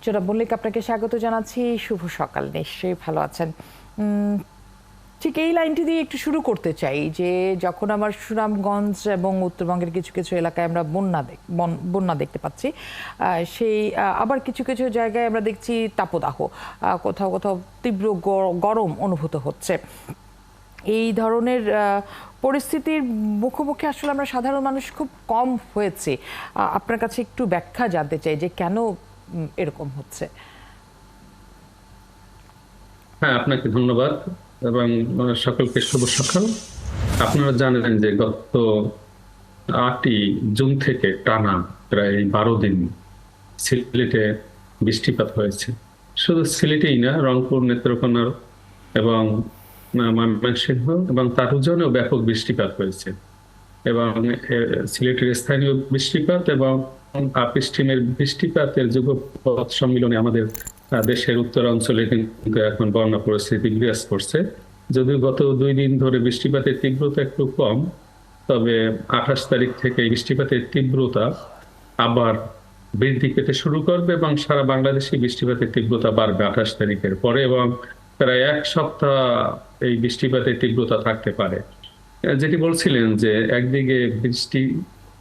জনাব মল্লিক, আপনাকে স্বাগত জানাচ্ছি। শুভ সকাল, নিশ্চয়ই ভালো আছেন। ঠিক এই লাইনটি দিয়ে একটু শুরু করতে চাই যে যখন আমার সুনামগঞ্জ এবং উত্তরবঙ্গের কিছু কিছু এলাকায় আমরা বন্যা দেখতে পাচ্ছি, সেই আবার কিছু কিছু জায়গায় আমরা দেখছি তাপদাহ, কোথাও কোথাও তীব্র গরম অনুভূত হচ্ছে। এই ধরনের পরিস্থিতির মুখোমুখি আসলে আমরা সাধারণ মানুষ খুব কম হয়েছে। আপনার কাছে একটু ব্যাখ্যা জানতে চাই যে কেন এরকম হচ্ছে। হ্যাঁ, আপনাকে ধন্যবাদ এবং সকলকে শুভ সকাল। আপনারা জানেন যে গত 8ই জুন থেকে টানা প্রায় 12 দিন সিলেটে বৃষ্টিপাত হয়েছে। শুধু সিলেটেই না, রংপুর, নেত্রকোনা এবং ময়মনসিংহ এবং তার উজানেও ব্যাপক বৃষ্টিপাত হয়েছে। এবং সিলেটের স্থানীয় বৃষ্টিপাত এবং আপস্ট্রিমের বৃষ্টিপাতের যুগপৎ সম্মিলনে আমাদের দেশের উত্তরাঞ্চলে কিন্তু এখন বন্যা পরিস্থিতি বিরাজ করছে। যদিও গত 2 দিন ধরে বৃষ্টিপাতের তীব্রতা একটু কম, তবে 28 তারিখ থেকে বৃষ্টিপাতের তীব্রতা আবার বৃদ্ধি পেতে শুরু করবে এবং সারা বাংলাদেশে বৃষ্টিপাতের তীব্রতা বাড়বে 28 তারিখের পরে, এবং প্রায় 1 সপ্তাহ এই বৃষ্টিপাতের তীব্রতা থাকতে পারে। যেটি বলছিলেন যে একদিকে বৃষ্টি,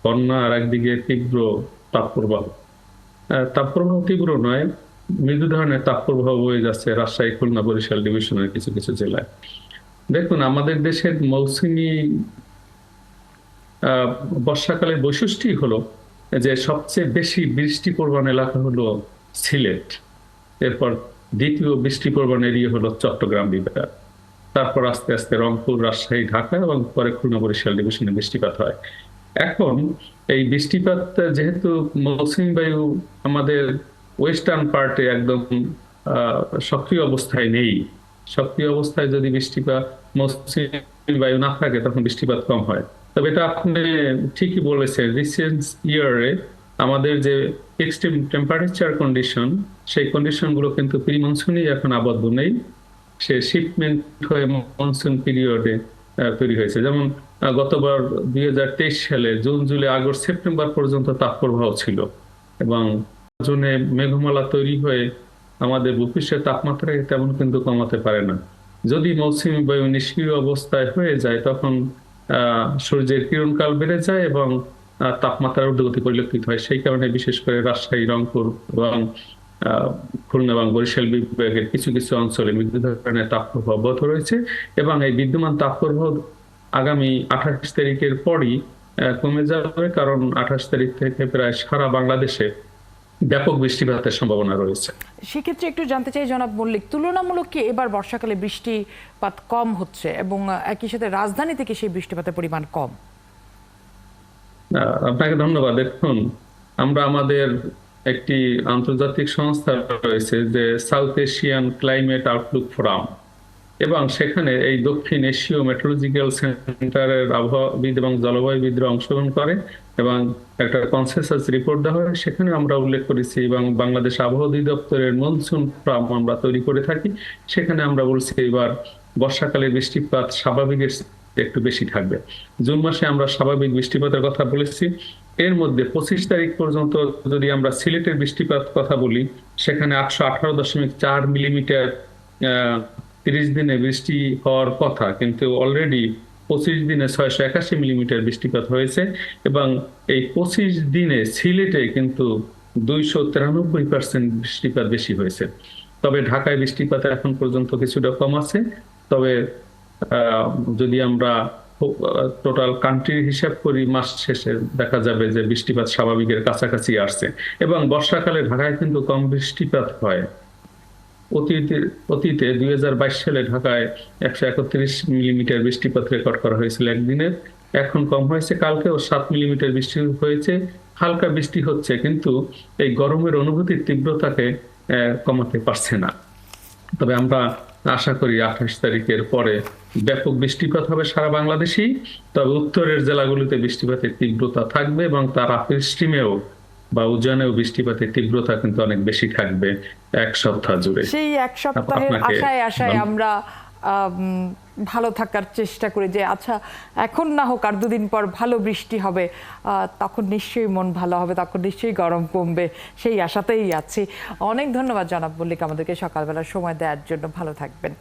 বন্যা, আর একদিকে তীব্র তাপপ্রবাহ। তাপপ্রবাহ তীব্র নয়, মৃদু ধরনের তাপপ্রবাহ বয়ে যাচ্ছে রাজশাহী, খুলনা, বরিশাল ডিভিশনের কিছু কিছু জেলায়। দেখুন, আমাদের দেশের মৌসুমী বর্ষাকালের বৈশিষ্ট্যই হলো যে সবচেয়ে বেশি বৃষ্টি প্রবণ এলাকা হলো সিলেট, এরপর দ্বিতীয় বৃষ্টি প্রবণ এরিয়া হলো চট্টগ্রাম বিভাগ, তারপর আস্তে আস্তে রংপুর, রাজশাহী, ঢাকা এবং পরে খুলনা, বরিশাল ডিভিশনে বৃষ্টিপাত হয়। এখন এই বৃষ্টিপাত যেহেতু মৌসুমী বায়ু আমাদের ওয়েস্টার্ন পার্টে একদম সক্রিয় অবস্থায় নেই, সক্রিয় অবস্থায় যদি বৃষ্টিপাত, মৌসুমী বায়ু না থাকে তখন বৃষ্টিপাত কম হয়। তবে এটা আপনি ঠিকই বলেছেন, রিসেন্ট ইয়ারে আমাদের যে এক্সট্রিম টেম্পারেচার কন্ডিশন, সেই কন্ডিশন গুলো কিন্তু প্রি মনসুনই এখন আবদ্ধ নেই, সে শিপমেন্ট হয়ে মনসুন পিরিয়ডে তৈরি হয়েছে। যেমন গতবার 2023 সালে জুন, জুলাই, আগস্ট, সেপ্টেম্বর পর্যন্ত তাপপ্রবাহ ছিল এবং জুনে মেঘমালা তৈরি হয়ে আমাদের ভূপৃষ্ঠের তাপমাত্রাকে তেমন কিন্তু কমাতে পারে না। যদি মৌসুমী বায়ু নিষ্ক্রিয় অবস্থায় হয়ে যায় তখন সূর্যের কিরণকাল বেড়ে যায় এবং তাপমাত্রার ঊর্ধ্বগতি পরিলক্ষিত হয়। সেই কারণে বিশেষ করে রাজশাহী, রংপুর এবং খুলনা এবং বরিশাল বিভাগের কিছু কিছু অঞ্চলে মৃদু ধরনের তাপপ্রবাহ অব্যাহত রয়েছে এবং এই বিদ্যমান তাপপ্রবাহ আগামী 28 তারিখের পরই কমে যাবে, কারণ 28 তারিখ থেকে প্রায় সারা বাংলাদেশে ব্যাপক বৃষ্টিপাতের সম্ভাবনা রয়েছে। সেক্ষেত্রে একটু জানতে চাই জনাব মল্লিক, তুলনামূলক কি এবার বর্ষাকালে বৃষ্টিপাত কম হচ্ছে এবং একই সাথে রাজধানী থেকে সেই বৃষ্টিপাতের পরিমাণ কম? আপনাকে ধন্যবাদ। দেখুন, আমরা আমাদের একটি আন্তর্জাতিক সংস্থা রয়েছে যে south Asian climate Outlook forum, এবং সেখানে এই দক্ষিণ এশীয় মেট্রোলজিক্যাল সেন্টারের আবহাওয়াবিদ এবং জলবায়ুবিদরা অংশগ্রহণ করে এবং একটা কনসেনসাস রিপোর্ট দেওয়া হয়। সেখানে আমরা উল্লেখ করেছি এবং বাংলাদেশ আবহাওয়া অধিদপ্তরের মনসুন ফোরাম আমরা তৈরি করে থাকি। সেখানে আমরা বলছি এবার বর্ষাকালে বৃষ্টিপাত স্বাভাবিকের একটু বেশি থাকবে। জুন মাসে আমরা স্বাভাবিক বৃষ্টিপাতের কথা বলেছি। এর মধ্যে 25 তারিখ পর্যন্ত যদি আমরা সিলেটের বৃষ্টিপাত কথা বলি, সেখানে 818.4 মিলিমিটার 30 দিনে বৃষ্টি হওয়ার কথা, কিন্তু অলরেডি 25 দিনে 681 মিলিমিটার বৃষ্টিপাত হয়েছে এবং এই 25 দিনে সিলেটে কিন্তু 293% বৃষ্টিপাত বেশি হয়েছে। তবে ঢাকায় বৃষ্টিপাত এখন পর্যন্ত কিছুটা কম আছে। তবে যদি আমরা টোটাল কান্ট্রির হিসাব করি, মাস শেষে দেখা যাবে যে বৃষ্টিপাত স্বাভাবিকের কাছাকাছি আসছে এবং বর্ষাকালে ঢাকায় কিন্তু কম বৃষ্টিপাত হয়। অতীতে 2022 সালে ঢাকায় 131 মিলিমিটার বৃষ্টিপাত রেকর্ড করা হয়েছিল একদিনে। এখন কম হয়েছে, কালকেও 7 মিলিমিটার বৃষ্টি হয়েছে। হালকা বৃষ্টি হচ্ছে, কিন্তু এই গরমের অনুভূতির তীব্রতাকে কমাতে পারছে না। তবে আমরা আশা করি 28 তারিখের পরে ব্যাপক বৃষ্টিপাত হবে সারা বাংলাদেশেই। তবে উত্তরের জেলাগুলিতে বৃষ্টিপাতের তীব্রতা থাকবে এবং তার আপস্ট্রিমেও বা উজানেও বৃষ্টিপাতের তীব্রতা কিন্তু অনেক বেশি থাকবে 1 সপ্তাহ জুড়ে। সেই 1 সপ্তাহের আশায় আমরা ভালো থাকার চেষ্টা করি যে আচ্ছা এখন না হোক আর দুদিন পর ভালো বৃষ্টি হবে, তখন নিশ্চয়ই মন ভালো হবে, তখন নিশ্চয়ই গরম কমবে, সেই আশাতেই আছি। অনেক ধন্যবাদ জনাব মল্লিক আমাদেরকে সকালবেলা সময় দেওয়ার জন্য। ভালো থাকবেন।